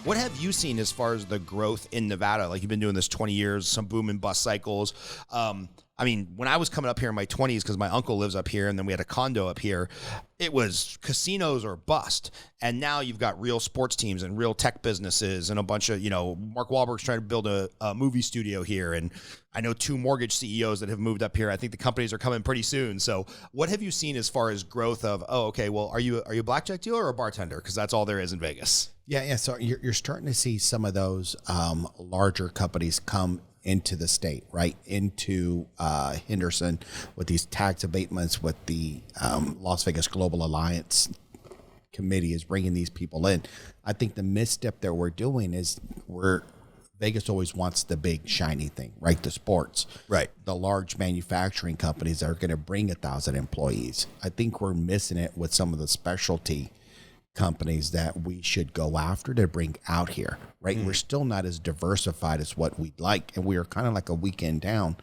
What have you seen as far as the growth in Nevada? Like, you've been doing this 20 years, some boom and bust cycles. I mean, when I was coming up here in my 20s, because my uncle lives up here, and then we had a condo up here, it was casinos or bust. And now you've got real sports teams and real tech businesses and a bunch of, Mark Wahlberg's trying to build a movie studio here. And I know 2 mortgage CEOs that have moved up here. I think the companies are coming pretty soon. So what have you seen as far as growth of, are you a blackjack dealer or a bartender? Because that's all there is in Vegas. Yeah. So you're starting to see some of those larger companies come into the state, right? Into Henderson with these tax abatements, with the Las Vegas Global Alliance Committee is bringing these people in. I think the misstep that we're doing is Vegas always wants the big shiny thing, right? The sports, right? The large manufacturing companies that are going to bring 1,000 employees. I think we're missing it with some of the specialty companies that we should go after to bring out here, right? We're still not as diversified as what we'd like, and we are kind of like a weekend down.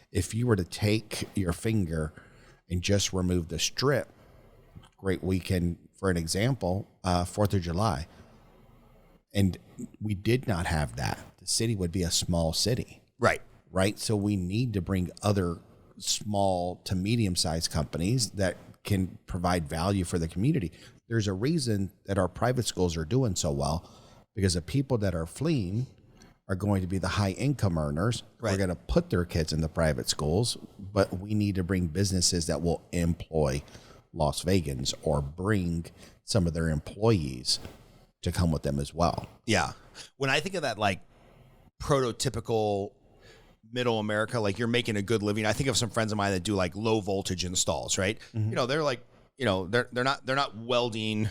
If you were to take your finger and just remove the Strip, great weekend for an example, 4th of July, and we did not have that, the city would be a small city. Right. So we need to bring other small to medium-sized companies that can provide value for the community. There's a reason that our private schools are doing so well, because the people that are fleeing are going to be the high income earners. Right. We're going to put their kids in the private schools, but we need to bring businesses that will employ Las Vegans or bring some of their employees to come with them as well. Yeah. When I think of that, like, prototypical middle America, like, you're making a good living, I think of some friends of mine that do like low voltage installs, right? Mm-hmm. They're like, they're not welding,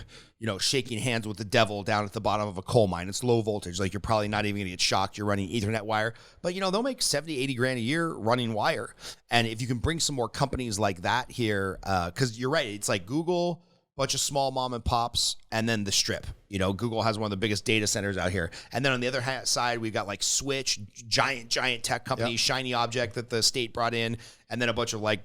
shaking hands with the devil down at the bottom of a coal mine. It's low voltage. Like, you're probably not even gonna get shocked. You're running Ethernet wire, but they'll make 70, 80 grand a year running wire. And if you can bring some more companies like that here, cause you're right. It's like Google, bunch of small mom and pops, and then the Strip. Google has one of the biggest data centers out here. And then on the other side, we've got like Switch, giant tech companies, yep. Shiny object that the state brought in, and then a bunch of like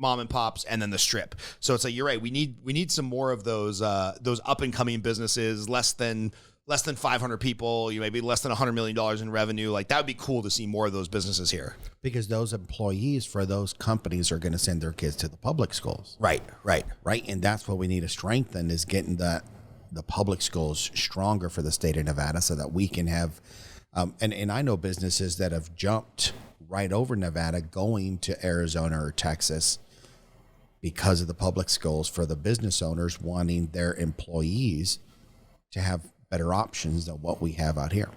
mom and pops, and then the Strip. So it's like, you're right. We need some more of those up and coming businesses, less than 500 people, maybe less than $100 million in revenue. Like, that would be cool to see more of those businesses here. Because those employees for those companies are going to send their kids to the public schools. Right. And that's what we need to strengthen, is getting the public schools stronger for the state of Nevada, so that we can have, and I know businesses that have jumped right over Nevada going to Arizona or Texas because of the public schools, for the business owners wanting their employees to have better options than what we have out here.